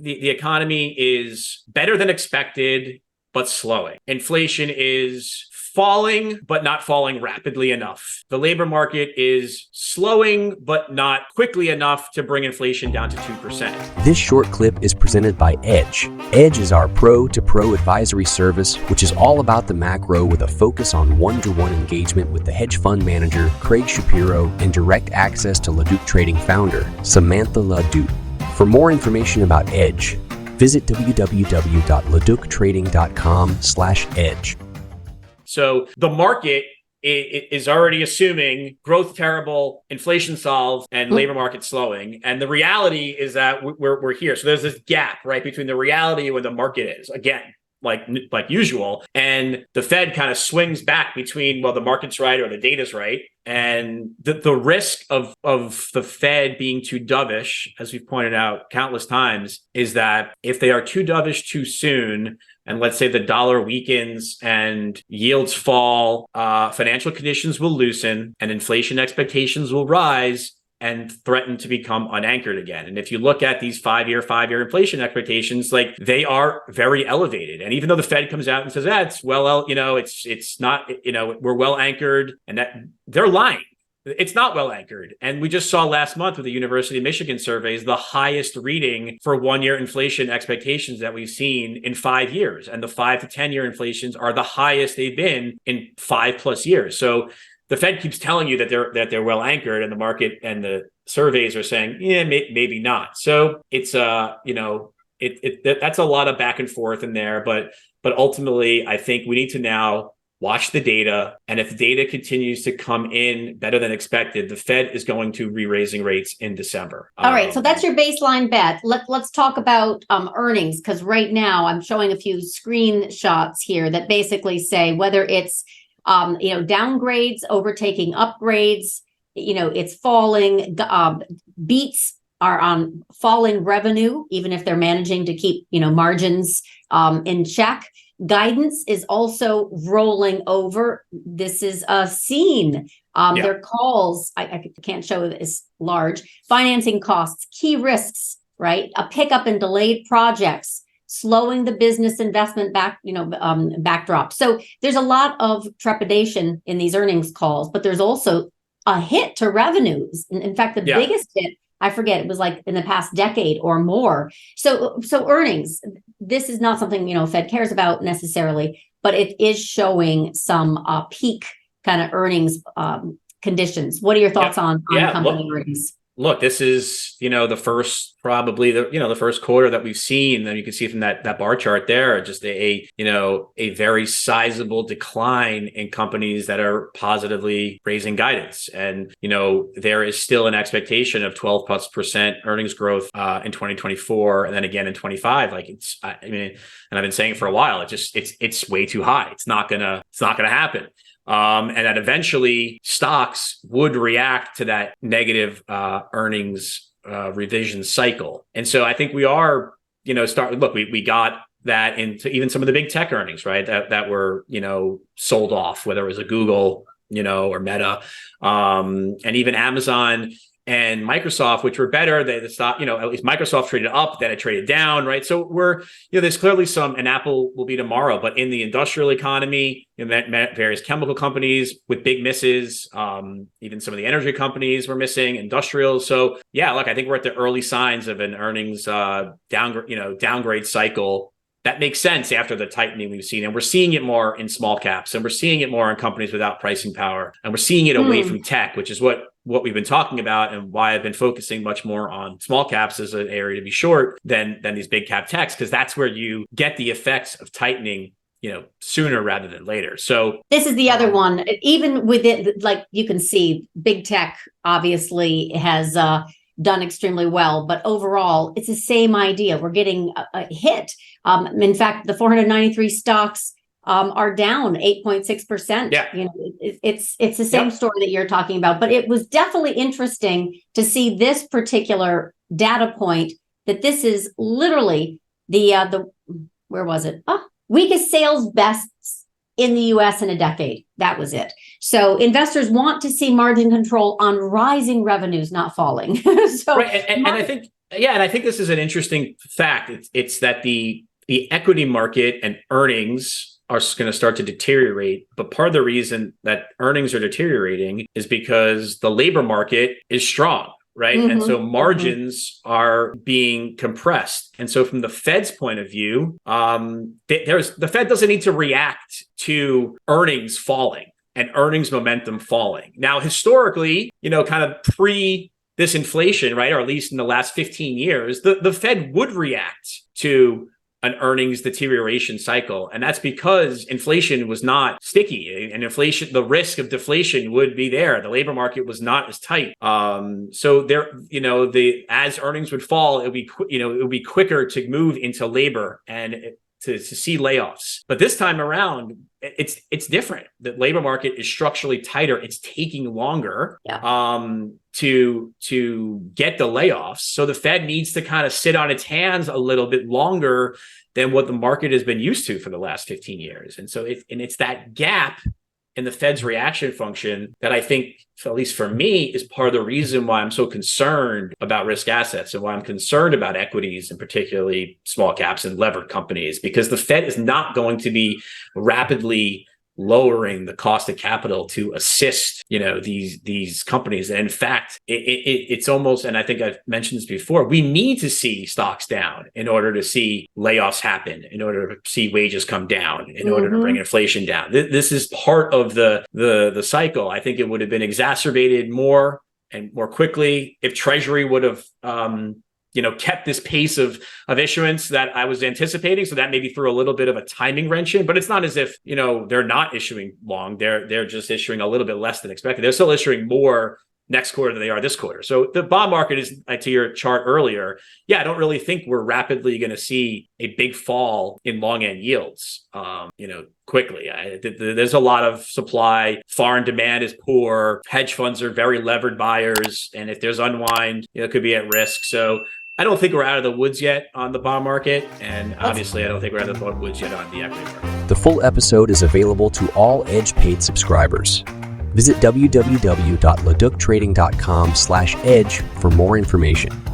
the economy is better than expected, but slowing. Inflation is falling, but not falling rapidly enough. The labor market is slowing, but not quickly enough to bring inflation down to 2%. This short clip is presented by Edge. Edge is our pro-to-pro advisory service, which is all about the macro with a focus on one-to-one engagement with the hedge fund manager, Craig Shapiro, and direct access to LaDucTrading founder, Samantha LaDuc. For more information about Edge, visit www.LaDucTrading.com/edge. So the market is already assuming growth terrible, inflation solved, and labor market slowing. And the reality is that we're here. So there's this gap, right, between the reality and where the market is, again, like usual. And the Fed kind of swings back between, well, the market's right or the data's right. And the risk of the Fed being too dovish, as we've pointed out countless times, is that if they are too dovish too soon, and let's say the dollar weakens and yields fall, financial conditions will loosen and inflation expectations will rise and threaten to become unanchored again. And if you look at these five-year inflation expectations, like they are very elevated. And even though the Fed comes out and says, it's well, it's not, we're well anchored, and that they're lying. It's not well anchored. And we just saw last month with the University of Michigan surveys, the highest reading for 1-year inflation expectations that we've seen in 5 years. And the 5 to 10-year inflations are the highest they've been in 5+ years. So the Fed keeps telling you that they're well anchored, and the market and the surveys are saying, maybe not. So it's that's a lot of back and forth in there. But ultimately, I think we need to now watch the data. And if the data continues to come in better than expected, the Fed is going to be raising rates in December. All right. So that's your baseline bet. Let's talk about earnings, because right now I'm showing a few screenshots here that basically say whether it's downgrades overtaking upgrades, it's falling, beats are on falling revenue, even if they're managing to keep, margins in check. Guidance is also rolling over. This is a scene. Their calls, I can't show it as large. Financing costs, key risks, right? A pickup in delayed projects, slowing the business investment backdrop. So there's a lot of trepidation in these earnings calls, but there's also a hit to revenues. In fact, the biggest hit, I forget, it was like in the past decade or more. So earnings, this is not something, Fed cares about necessarily, but it is showing some peak kind of earnings conditions. What are your thoughts on company earnings? Look, this is, the first quarter that we've seen. And you can see from that bar chart there, just a very sizable decline in companies that are positively raising guidance. And, there is still an expectation of 12+% earnings growth in 2024. And then again in 25, and I've been saying for a while, it's way too high. It's not gonna happen. And that eventually stocks would react to that negative earnings revision cycle. And so I think we are, we got that into even some of the big tech earnings, right? That were, sold off, whether it was a Google, or Meta, and even Amazon and Microsoft, which were better. The stock, at least Microsoft traded up, then it traded down, right? So we're, there's clearly and Apple will be tomorrow, but in the industrial economy, various chemical companies with big misses, even some of the energy companies were missing, industrials. So I think we're at the early signs of an earnings downgrade cycle. That makes sense after the tightening we've seen. And we're seeing it more in small caps, and we're seeing it more in companies without pricing power. And we're seeing it away from tech, which is what we've been talking about, and why I've been focusing much more on small caps as an area to be short than these big cap techs, because that's where you get the effects of tightening, sooner rather than later. So this is the other one. Even with it, like you can see, big tech obviously has done extremely well, but overall, it's the same idea. We're getting a hit. In fact, the 493 stocks are down 8.6%. Yeah. It's the same story that you're talking about, but it was definitely interesting to see this particular data point, that this is literally the where was it? Weakest sales bests in the US in a decade. That was it. So investors want to see margin control on rising revenues, not falling. Right. And I think Yeah, and I think this is an interesting fact. It's that the equity market and earnings are going to start to deteriorate. But part of the reason that earnings are deteriorating is because the labor market is strong, right? And so margins are being compressed. And so from the Fed's point of view, the Fed doesn't need to react to earnings falling and earnings momentum falling. Now, historically, kind of pre this inflation, right, or at least in the last 15 years, the Fed would react to an earnings deterioration cycle. And that's because inflation was not sticky, and inflation, the risk of deflation would be there. The labor market was not as tight. So there, as earnings would fall, it would be quicker to move into labor and to see layoffs. But this time around, it's different. The labor market is structurally tighter. It's taking longer to get the layoffs. So the Fed needs to kind of sit on its hands a little bit longer than what the market has been used to for the last 15 years. And so it's that gap in the Fed's reaction function that I think, at least for me, is part of the reason why I'm so concerned about risk assets and why I'm concerned about equities, and particularly small caps and levered companies, because the Fed is not going to be rapidly lowering the cost of capital to assist, these companies. And in fact, it's almost, and I think I've mentioned this before, we need to see stocks down in order to see layoffs happen, in order to see wages come down, in order to bring inflation down. This is part of the cycle. I think it would have been exacerbated more and more quickly if Treasury would have kept this pace of issuance that I was anticipating. So that maybe threw a little bit of a timing wrench in, but it's not as if, they're not issuing long. They're just issuing a little bit less than expected. They're still issuing more next quarter than they are this quarter. So the bond market is, to your chart earlier, I don't really think we're rapidly going to see a big fall in long end yields, quickly. There's a lot of supply. Foreign demand is poor. Hedge funds are very levered buyers. And if there's unwind, it could be at risk. So I don't think we're out of the woods yet on the bond market. And obviously, I don't think we're out of the woods yet on the equity market. The full episode is available to all Edge paid subscribers. Visit www.LaDucTrading.com/edge for more information.